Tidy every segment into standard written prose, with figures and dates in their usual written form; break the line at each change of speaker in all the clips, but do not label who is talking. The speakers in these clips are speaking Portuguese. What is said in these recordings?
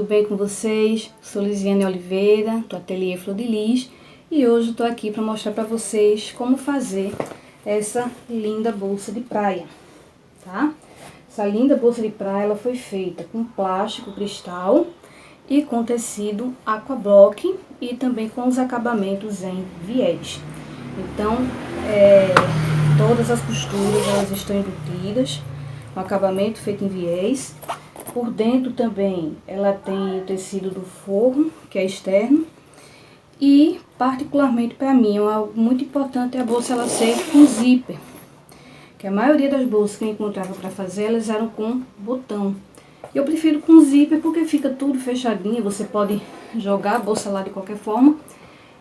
bem com vocês? Sou Lisiane Oliveira, do Ateliê Flor de Lis, e hoje estou aqui para mostrar para vocês como fazer essa linda bolsa de praia, tá? Essa linda bolsa de praia, ela foi feita com plástico cristal e com tecido aquablock e também com os acabamentos em viés. Então, todas as costuras elas estão embutidas, com acabamento feito em viés. Por dentro também ela tem o tecido do forro, que é externo. E particularmente para mim, algo muito importante é a bolsa ela ser com zíper. Que a maioria das bolsas que eu encontrava para fazer, elas eram com botão. Eu prefiro com zíper porque fica tudo fechadinho, você pode jogar a bolsa lá de qualquer forma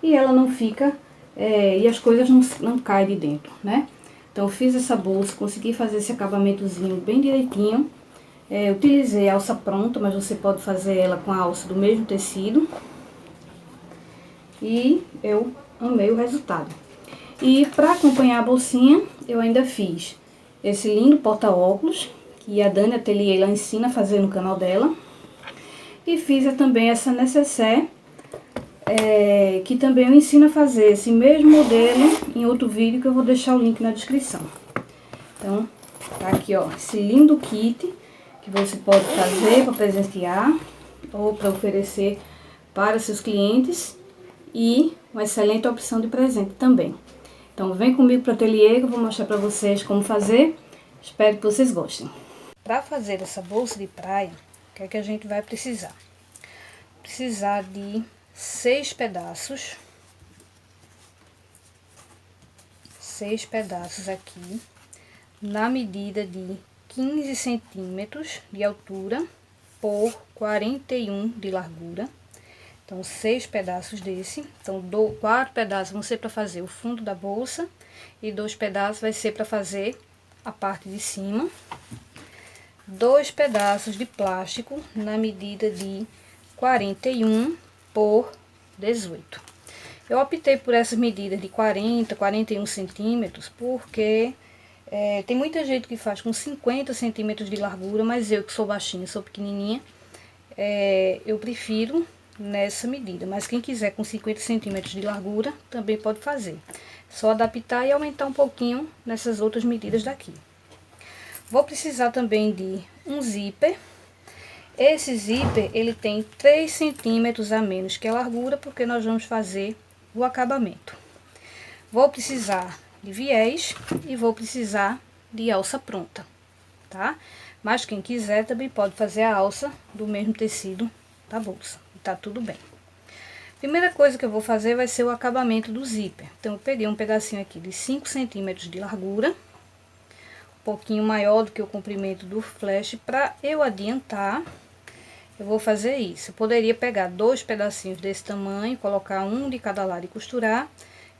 e ela não fica, e as coisas não caem de dentro, né? Então eu fiz essa bolsa, consegui fazer esse acabamentozinho bem direitinho. Utilizei a alça pronta, mas você pode fazer ela com a alça do mesmo tecido. E eu amei o resultado. E para acompanhar a bolsinha, eu ainda fiz esse lindo porta-óculos, que a Dani Ateliê ela ensina a fazer no canal dela. E fiz também essa necessaire, que também eu ensino a fazer esse mesmo modelo em outro vídeo, que eu vou deixar o link na descrição. Então, tá aqui, ó, esse lindo kit que você pode fazer para presentear ou para oferecer para seus clientes e uma excelente opção de presente também. Então vem comigo para o ateliê que eu vou mostrar para vocês como fazer. Espero que vocês gostem. Para fazer essa bolsa de praia, o que é que a gente vai precisar? Precisar de 6 pedaços. 6 pedaços aqui, na medida de 15 centímetros de altura por 41 de largura. Então, 6 pedaços desse. Então, 4 pedaços vão ser para fazer o fundo da bolsa e 2 pedaços vai ser para fazer a parte de cima. 2 pedaços de plástico na medida de 41 por 18. Eu optei por essa medida de 41 centímetros porque tem muita gente que faz com 50 centímetros de largura, mas eu que sou baixinha, sou pequenininha, eu prefiro nessa medida. Mas quem quiser com 50 centímetros de largura também pode fazer. Só adaptar e aumentar um pouquinho nessas outras medidas daqui. Vou precisar também de um zíper. Esse zíper ele tem 3 centímetros a menos que a largura, porque nós vamos fazer o acabamento. Vou precisar de viés e vou precisar de alça pronta, tá? Mas quem quiser também pode fazer a alça do mesmo tecido da bolsa, tá tudo bem. Primeira coisa que eu vou fazer vai ser o acabamento do zíper. Então eu peguei um pedacinho aqui de 5 centímetros de largura, um pouquinho maior do que o comprimento do flash. Para eu adiantar, eu vou fazer isso. Eu poderia pegar 2 pedacinhos desse tamanho, colocar um de cada lado e costurar.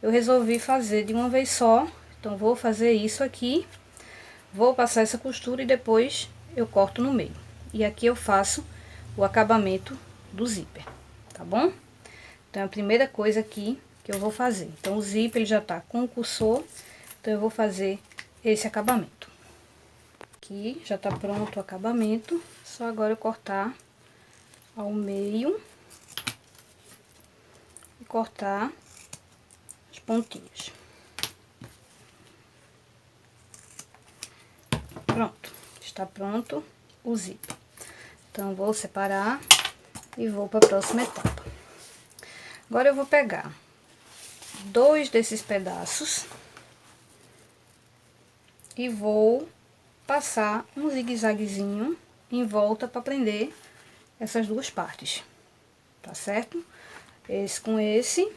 Eu resolvi fazer de uma vez só, então vou fazer isso aqui, vou passar essa costura e depois eu corto no meio. E aqui eu faço o acabamento do zíper, tá bom? Então é a primeira coisa aqui que eu vou fazer. Então o zíper ele já tá com o cursor, então eu vou fazer esse acabamento. Aqui já tá pronto o acabamento, só agora eu cortar ao meio e cortar os pontinhos. Pronto, está pronto o zíper. Então vou separar e vou para a próxima etapa. Agora eu vou pegar 2 desses pedaços e vou passar um zigue-zaguezinho em volta para prender essas duas partes, tá certo? Esse com esse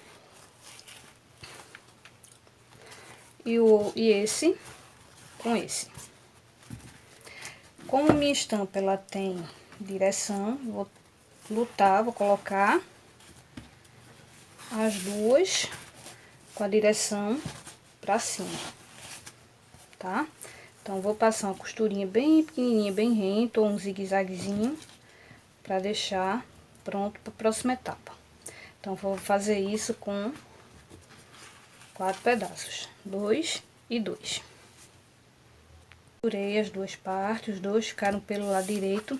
e esse com esse. Como minha estampa ela tem direção, vou lutar, vou colocar as duas com a direção pra cima, tá? Então vou passar uma costurinha bem pequenininha, bem rente, ou um zigue-zaguezinho para deixar pronto para a próxima etapa. Então vou fazer isso com 4 pedaços, 2 e 2. costurei as duas partes, os dois ficaram pelo lado direito.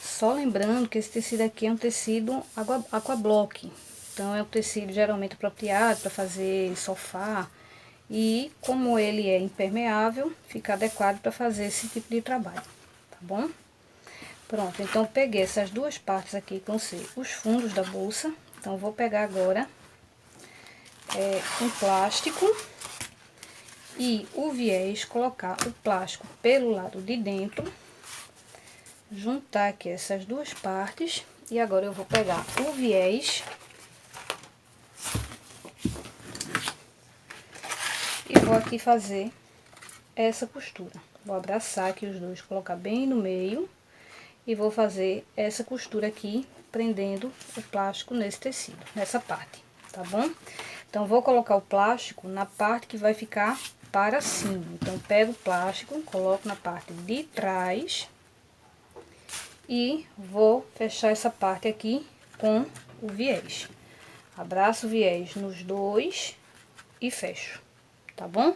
Só lembrando que esse tecido aqui é um tecido aquablock. Então, é um tecido geralmente apropriado para fazer sofá. E como ele é impermeável, fica adequado para fazer esse tipo de trabalho, tá bom? Pronto, então eu peguei essas duas partes aqui, que vão ser os fundos da bolsa. Então, eu vou pegar agora um plástico e o viés, colocar o plástico pelo lado de dentro, juntar aqui essas duas partes. E agora eu vou pegar o viés e vou aqui fazer essa costura. Vou abraçar aqui os dois, colocar bem no meio e vou fazer essa costura aqui, prendendo o plástico nesse tecido, nessa parte, tá bom? Então, vou colocar o plástico na parte que vai ficar para cima. Então, pego o plástico, coloco na parte de trás e vou fechar essa parte aqui com o viés. Abraço o viés nos dois e fecho, tá bom?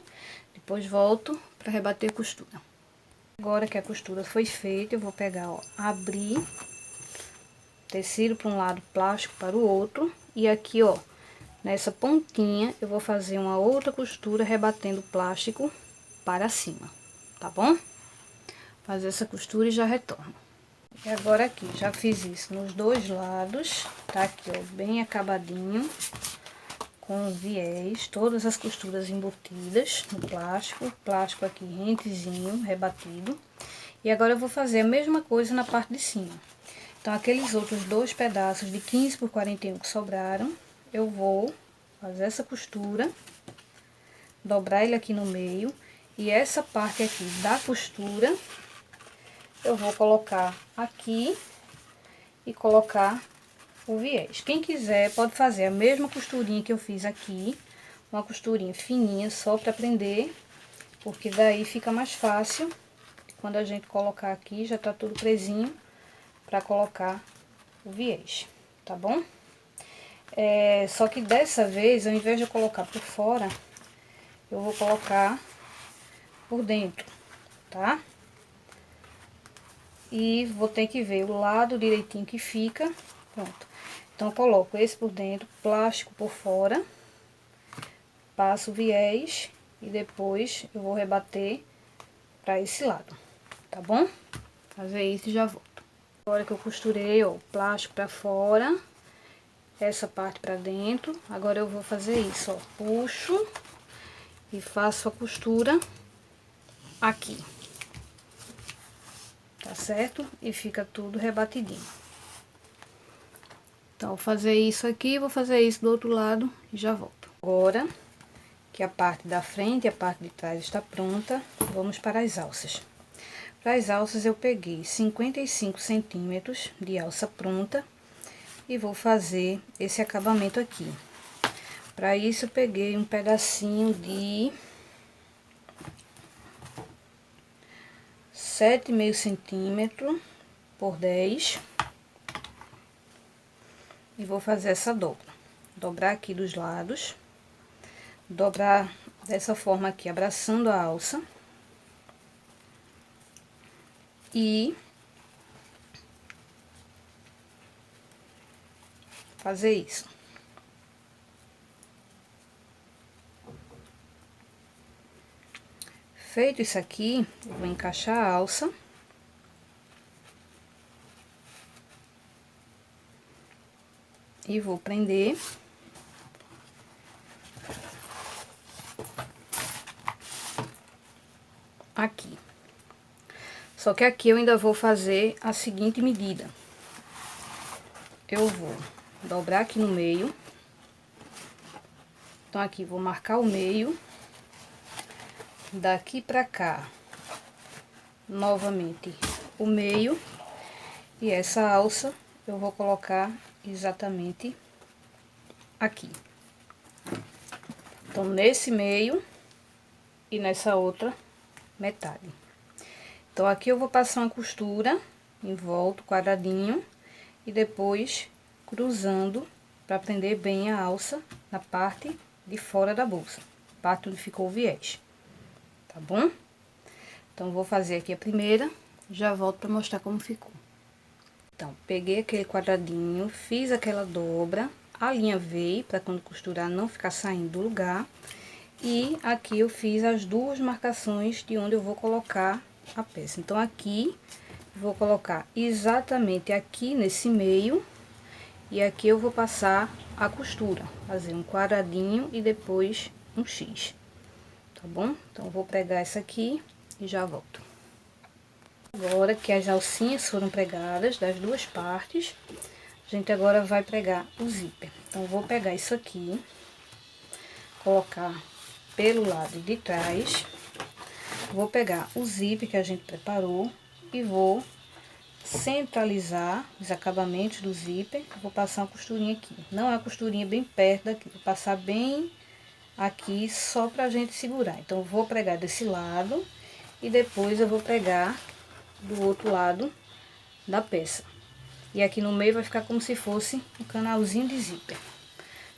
Depois volto para rebater a costura. Agora que a costura foi feita, eu vou pegar, ó, abrir tecido para um lado, plástico para o outro. E aqui, ó, nessa pontinha, eu vou fazer uma outra costura rebatendo o plástico para cima, tá bom? Fazer essa costura e já retorno. E agora aqui, já fiz isso nos dois lados, tá aqui, ó, bem acabadinho, com o viés, todas as costuras embutidas no plástico, o plástico aqui rentezinho, rebatido. E agora eu vou fazer a mesma coisa na parte de cima. Então, aqueles outros dois pedaços de 15 por 41 que sobraram, eu vou fazer essa costura, dobrar ele aqui no meio, e essa parte aqui da costura, eu vou colocar aqui e colocar o viés. Quem quiser pode fazer a mesma costurinha que eu fiz aqui, uma costurinha fininha só para prender, porque daí fica mais fácil. Quando a gente colocar aqui, já tá tudo presinho para colocar o viés, tá bom? Só que dessa vez, ao invés de eu colocar por fora, eu vou colocar por dentro, tá? E vou ter que ver o lado direitinho que fica, pronto. Então, eu coloco esse por dentro, plástico por fora, passo o viés e depois eu vou rebater para esse lado, tá bom? Fazer isso e já volto. Agora que eu costurei, ó, o plástico para fora, essa parte para dentro, agora eu vou fazer isso, ó, puxo e faço a costura aqui, tá certo? E fica tudo rebatidinho. Então, vou fazer isso aqui, vou fazer isso do outro lado e já volto. Agora que a parte da frente e a parte de trás está pronta, vamos para as alças. Para as alças, eu peguei 55 centímetros de alça pronta e vou fazer esse acabamento aqui. Para isso, eu peguei um pedacinho de 7,5 centímetros por 10 e vou fazer essa dobra. Dobrar aqui dos lados, dobrar dessa forma aqui, abraçando a alça. E fazer isso. Feito isso aqui, eu vou encaixar a alça. E vou prender. Aqui. Só que aqui eu ainda vou fazer a seguinte medida. Eu vou dobrar aqui no meio. Então, aqui vou marcar o meio. Daqui pra cá, novamente o meio. E essa alça eu vou colocar exatamente aqui. Então, nesse meio e nessa outra metade. Então, aqui eu vou passar uma costura em volta, quadradinho, e depois cruzando para prender bem a alça na parte de fora da bolsa, parte onde ficou o viés, tá bom? Então, vou fazer aqui a primeira, já volto para mostrar como ficou. Então, peguei aquele quadradinho, fiz aquela dobra, alinhavei para quando costurar não ficar saindo do lugar. E aqui eu fiz as duas marcações de onde eu vou colocar a peça. Então, aqui, vou colocar exatamente aqui nesse meio. E aqui eu vou passar a costura, fazer um quadradinho e depois um X. Tá bom? Então, vou pregar essa aqui e já volto. Agora que as alcinhas foram pregadas das duas partes, a gente agora vai pregar o zíper. Então, vou pegar isso aqui, colocar pelo lado de trás, vou pegar o zíper que a gente preparou e vou centralizar os acabamentos do zíper. Vou passar uma costurinha aqui, não é uma costurinha bem perto daqui, vou passar bem aqui só pra gente segurar. Então, eu vou pregar desse lado e depois eu vou pregar do outro lado da peça. E aqui no meio vai ficar como se fosse um canalzinho de zíper.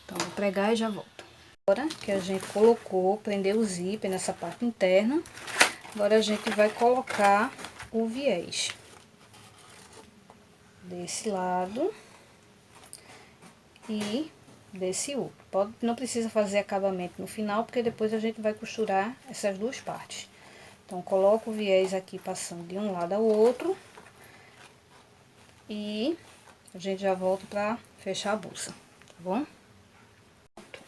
Então, vou pregar e já volto. Agora que a gente colocou, prendeu o zíper nessa parte interna, agora a gente vai colocar o viés desse lado e desse outro. Não precisa fazer acabamento no final, porque depois a gente vai costurar essas duas partes. Então, coloco o viés aqui passando de um lado ao outro e a gente já volta para fechar a bolsa, tá bom?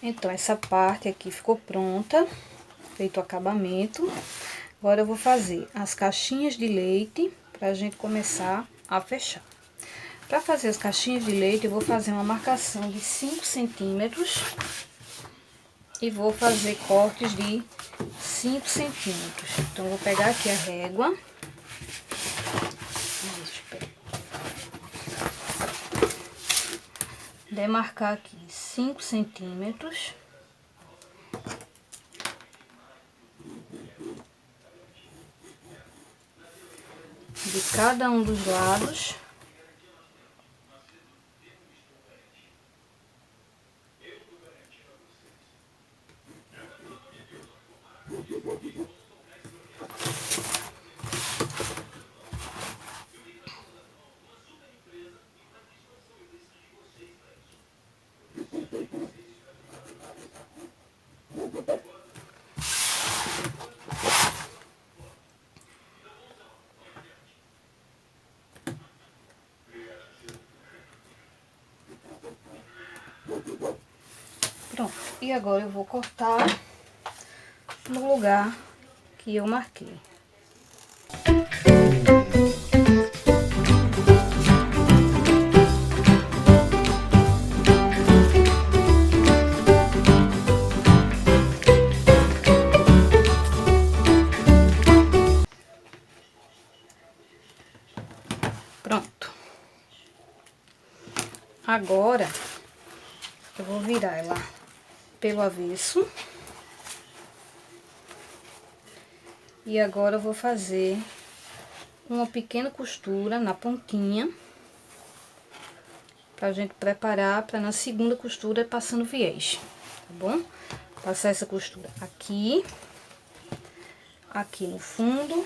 Então, essa parte aqui ficou pronta, feito o acabamento. Agora, eu vou fazer as caixinhas de leite pra gente começar a fechar. Para fazer as caixinhas de leite, eu vou fazer uma marcação de 5 centímetros e vou fazer cortes de 5 centímetros. Então, eu vou pegar aqui a régua. Demarcar aqui 5 centímetros. De cada um dos lados. Pronto, e agora eu vou cortar no lugar que eu marquei. Pronto. Agora, eu vou virar ela pelo avesso. E agora eu vou fazer uma pequena costura na pontinha, pra gente preparar para na segunda costura passando viés, tá bom? Passar essa costura aqui, aqui no fundo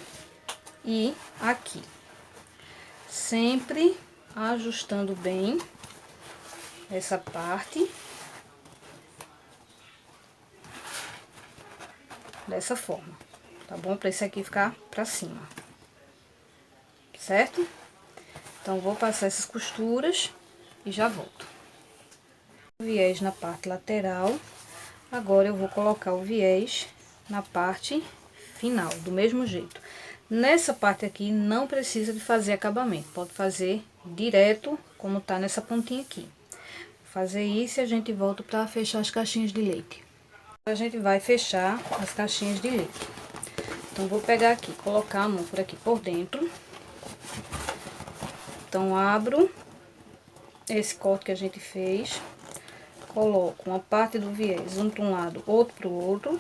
e aqui. Sempre ajustando bem essa parte. Dessa forma, tá bom? Pra esse aqui ficar pra cima, certo? Então, vou passar essas costuras e já volto. O viés na parte lateral. Agora, eu vou colocar o viés na parte final, do mesmo jeito. Nessa parte aqui, não precisa de fazer acabamento. Pode fazer direto, como tá nessa pontinha aqui. Vou fazer isso e a gente volta pra fechar as caixinhas de leite. A gente vai fechar as caixinhas de leite. Então, vou pegar aqui, colocar a mão por aqui por dentro. Então, abro esse corte que a gente fez, coloco uma parte do viés, um para um lado, outro para o outro,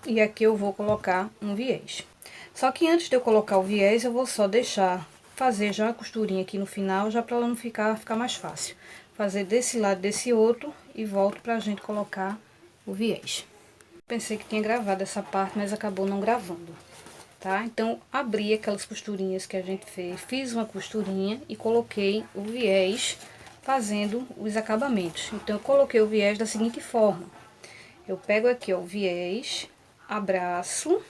e aqui eu vou colocar um viés. Só que antes de eu colocar o viés, eu vou só deixar fazer já a costurinha aqui no final, já para ela não ficar mais fácil. Fazer desse lado, desse outro, e volto pra gente colocar o viés. Pensei que tinha gravado essa parte, mas acabou não gravando. tá? Então, abri aquelas costurinhas que a gente fez, fiz uma costurinha e coloquei o viés fazendo os acabamentos. Então, eu coloquei o viés da seguinte forma. Eu pego aqui, ó, o viés, abraço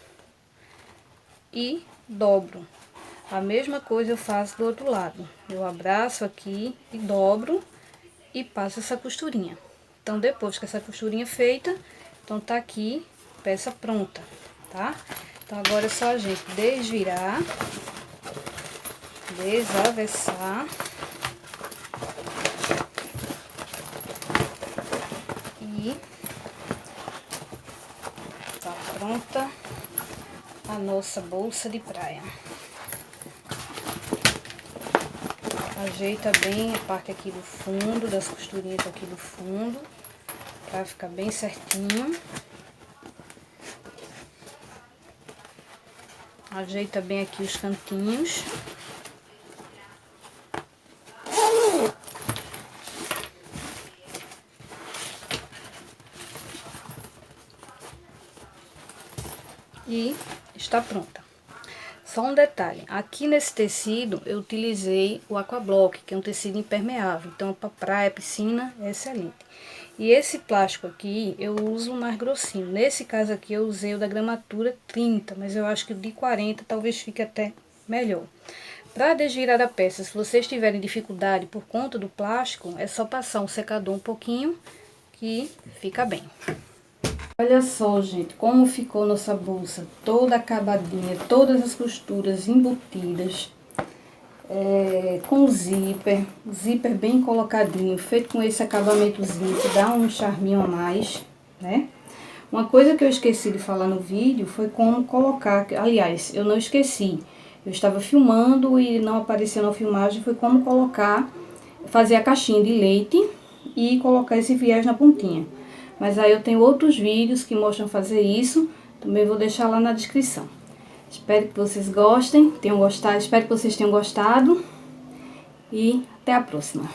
e dobro. A mesma coisa eu faço do outro lado. Eu abraço aqui e dobro e passo essa costurinha. Então, depois que essa costurinha é feita, então tá aqui, peça pronta, tá? Então, agora é só a gente desvirar, desavessar e tá pronta a nossa bolsa de praia. Ajeita bem a parte aqui do fundo, das costurinhas aqui do fundo, pra ficar bem certinho. Ajeita bem aqui os cantinhos. E está pronta. Só um detalhe, aqui nesse tecido eu utilizei o Aquablock, que é um tecido impermeável, então para praia, piscina é excelente. E esse plástico aqui eu uso mais grossinho, nesse caso aqui eu usei o da gramatura 30, mas eu acho que o de 40 talvez fique até melhor. Para desvirar a peça, se vocês tiverem dificuldade por conta do plástico, é só passar um secador um pouquinho que fica bem. Olha só, gente, como ficou nossa bolsa toda acabadinha, todas as costuras embutidas, com zíper bem colocadinho, feito com esse acabamentozinho que dá um charminho a mais, né? Uma coisa que eu esqueci de falar no vídeo foi como colocar, aliás, eu não esqueci, eu estava filmando e não apareceu na filmagem, foi como colocar, fazer a caixinha de leite e colocar esse viés na pontinha. Mas aí eu tenho outros vídeos que mostram fazer isso, também vou deixar lá na descrição. Espero que vocês gostem, tenham gostado, espero que vocês tenham gostado e até a próxima.